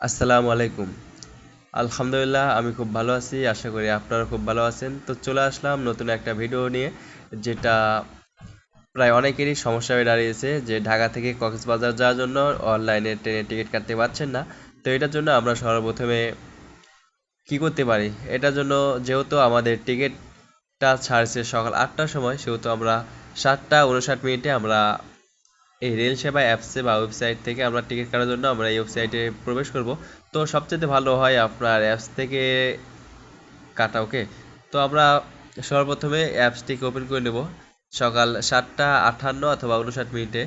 আসসালামু আলাইকুম। আলহামদুলিল্লাহ আমি খুব ভালো আছি। আশা করি আপনারা খুব ভালো আছেন। তো চলে আসলাম নতুন একটা ভিডিও নিয়ে, যেটা প্রায় অনেকেরই সমস্যা হয়ে দাঁড়িয়েছে যে ঢাকা থেকে কক্সবাজার যাওয়ার জন্য অনলাইনে ট্রেনের টিকিট কাটতে পারছেন না। তো এটার জন্য আমরা সর্বপ্রথমে কি করতে পারি? এটার জন্য যেহেতু আমাদের টিকিটটা ছাড়ছে সকাল ৮টার সময়, সেহেতু আমরা ৭টা ৫৯ মিনিটে আমরা এই রেল সেবা অ্যাপসে বা ওয়েবসাইট থেকে আমরা টিকিট কাটার জন্য আমরা এই ওয়েবসাইটে প্রবেশ করব। তো সবচেয়ে ভালো হয় আপনার অ্যাপস থেকে কাটা, ওকে। তো আমরা সর্বপ্রথমে অ্যাপসটিকে ওপেন করে নেব সকাল ৭টা ৫৮ অথবা ৫৯ মিনিটে,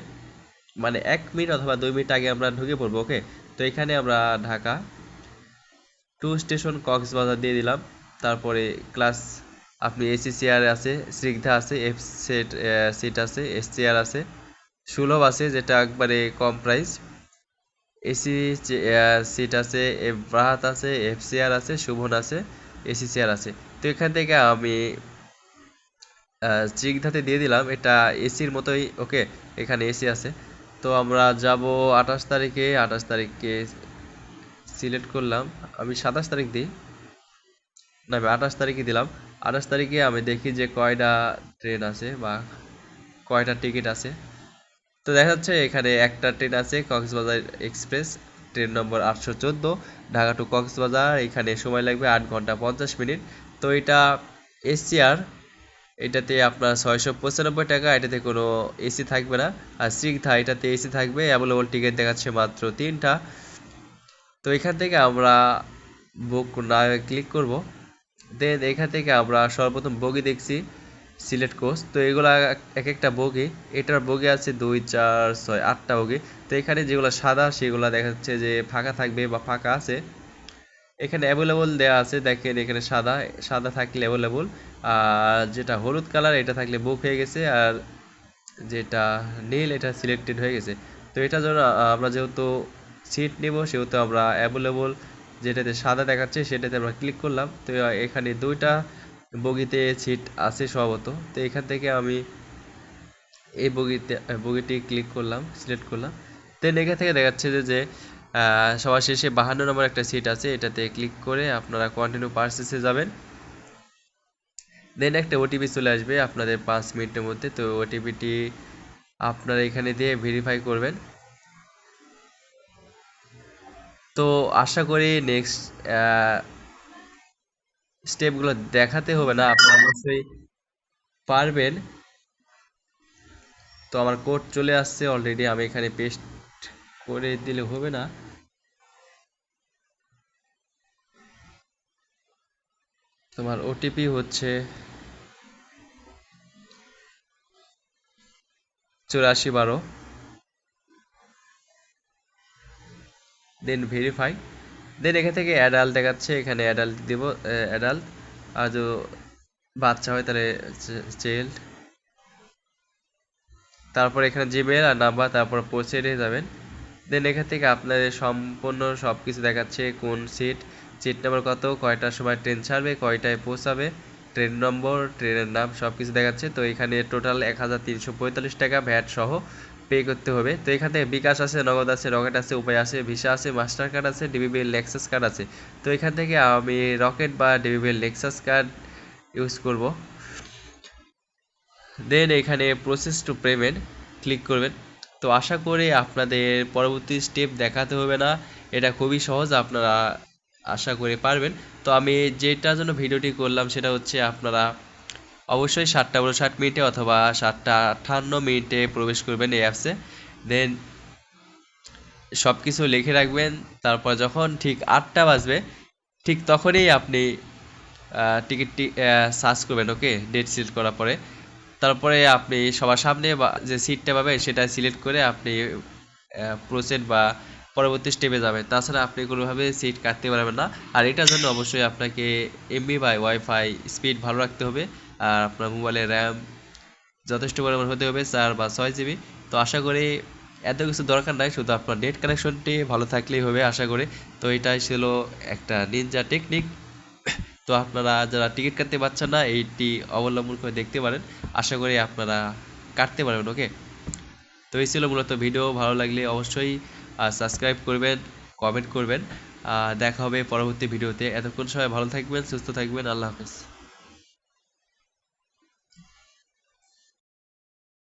মানে ১ মিনিট অথবা ২ মিনিট আগে আমরা ঢুকে পড়বো, ওকে। তো এখানে আমরা ঢাকা টু স্টেশন কক্সবাজার দিয়ে দিলাম। তারপরে ক্লাস আপনি এসি চেয়ার আছে, স্নিগ্ধা আছে, এফ সেট সিট আছে, এস চেয়ার আছে, সুলভ আছে যেটা একবারে কম প্রাইস, এসি সিট আছে, এফ ব্রাহাত আছে, এফ চেয়ার আছে, শুভন আছে, এসি চেয়ার আছে। তো এখান থেকে আমি স্নিগ্ধাতে দিয়ে দিলাম, এটা এসির মতোই, ওকে। এখানে এসি আছে। তো আমরা যাব ২৮ তারিখে। ২৮ তারিখে সিলেক্ট করলাম, আমি ২৭ তারিখ দিই, না আমি ২৮ তারিখে দিলাম। ২৮ তারিখে আমি দেখি যে কয়টা ট্রেন আছে বা কয়টা টিকিট আছে। তো দেখা যাচ্ছে এখানে একটা ট্রেন আছে, Cox's Bazar express, train number ৮১৪, Dhaka to Cox's Bazar. এখানে সময় লাগবে ৮ ঘন্টা ৫০ মিনিট। তো এটা এসিআর, এটাতে আপনার ৬৯৫ টাকা, এটাতে কোনো এসি থাকবে না। আর স্নিগ্ধা, এটাতে এসি থাকবে। অ্যাভেলেবল টিকিট দেখাচ্ছে মাত্র ৩টা। তো এখান থেকে আমরা বুক না ক্লিক করব। দেন এখান থেকে আমরা সর্বপ্রথম বগি দেখছি, সিলেক্ট কোর্স। তো এগুলা এক একটা বগি, এটার বগি আছে ২ ৪ ৬ ৮টা বগি। তো এখানে যেগুলো সাদা সেগুলো দেখা যাচ্ছে যে ফাঁকা থাকবে বা ফাঁকা আছে। এখানে অ্যাভেলেবল দেওয়া আছে, দেখেন এখানে সাদা, সাদা থাকলে অ্যাভেলেবল, আর যেটা হলুদ কালার এটা থাকলে বুক হয়ে গেছে, আর যেটা নীল এটা সিলেক্টেড হয়ে গেছে। তো এটার জন্য আমরা যেহেতু সিট নেব, সেহেতু আমরা অ্যাভেলেবল যেটাতে সাদা দেখাচ্ছে সেটাতে আমরা ক্লিক করলাম। তো এখানে দুইটা বগিতে সিট আছে সম্ভবত। তো এখান থেকে আমি এই বগিটি ক্লিক করলাম, সিলেক্ট করলাম। দেন এখান থেকে দেখাচ্ছে যে সবার শেষে ৫২ নম্বর একটা সিট আছে, এটাতে ক্লিক করে আপনারা কন্টিনিউ পারচেসে যাবেন। দেন একটা ওটিপি চলে আসবে আপনাদের ৫ মিনিটের মধ্যে। তো ওটিপিটি আপনারা এখানে দিয়ে ভেরিফাই করবেন। তো আশা করি নেক্সট স্টেপগুলো দেখাতে হবে না, আপনারা অবশ্যই পারবেন। তো আমার কোড চলে আসছে অলরেডি, আমি এখানে পেস্ট করে দিলে হবে না। তোমার ওটিপি হচ্ছে ৮৪12। দেন ভেরিফাই। দেন এখান থেকে অ্যাডাল্ট দেখাচ্ছে, এখানে অ্যাডাল্ট দেব, অ্যাডাল্ট। আর যদি বাচ্চা হয় তাহলে চাইল্ড। তারপর এখানে জিমেল আর নাম্বার, তারপর প্রসিডে যাবেন। দেন এখান থেকে আপনাদের সম্পূর্ণ সব কিছু দেখাচ্ছে, কোন সিট, সিট নাম্বার কত, কয়টার সময় ট্রেন ছাড়বে, কয়টায় পৌঁছাবে, ট্রেন নম্বর, ট্রেনের নাম, সব কিছু দেখাচ্ছে। তো এখানে টোটাল ১৩৪৫ টাকা ভ্যাট সহ পে করতে হবে। তো এখান থেকে বিকাশ আছে, নগদ আছে, রকেট আছে, উপায় আছে, ভিসা আছে, মাস্টার কার্ড আছে, ডিবিবিএল নেক্সাস কার্ড আছে। তো এখান থেকে আমি রকেট বা ডিবিবিএল নেক্সাস কার্ড ইউজ করব। দেন এখানে প্রসেস টু পেমেন্ট ক্লিক করবেন। তো আশা করি আপনাদের পরবর্তী স্টেপ দেখাতে হবে না, এটা খুবই সহজ, আপনারা আশা করি পারবেন। তো আমি যেটার জন্য ভিডিওটি করলাম সেটা হচ্ছে আপনারা অবশ্যই ৭টা ৫৯ মিনিটে অথবা ৭টা ৫৮ মিনিটে প্রবেশ করবেন এই অ্যাপসে। দেন সব কিছু লিখে রাখবেন। তারপর যখন ঠিক ৮টা বাজবে, ঠিক তখনই আপনি টিকিটটি সার্চ করবেন, ওকে, ডেট সিলেক্ট করার পরে। তারপরে আপনি সবার সামনে বা যে সিটটা পাবেন সেটা সিলেক্ট করে আপনি প্রসেড বা পরবর্তী স্টেপে যাবেন। তাছাড়া আপনি কোনোভাবে সিট কাটতে পারবেন না। আর এটার জন্য অবশ্যই আপনাকে এমবি বা ওয়াইফাই স্পিড ভালো রাখতে হবে, আর আপনার মোবাইলের র্যাম যথেষ্ট পরিমাণ হতে হবে, ৪ বা ৬ জিবি। তো আশা করি এত কিছু দরকার নাই, শুধু আপনার নেট কানেকশনটি ভালো থাকলেই হবে আশা করি। তো এটাই ছিল একটা নিনজা টেকনিক। তো আপনারা যারা টিকিট কাটতে পারছেন না, এইটি অবলম্বন করে দেখতে পারেন, আশা করি আপনারা কাটতে পারবেন, ওকে। তো এই ছিল মূলত ভিডিও। ভালো লাগলে অবশ্যই সাবস্ক্রাইব করবেন, কমেন্ট করবেন। দেখা হবে পরবর্তী ভিডিওতে। এতক্ষণ সবাই ভালো থাকবেন, সুস্থ থাকবেন। আল্লাহ হাফেজ।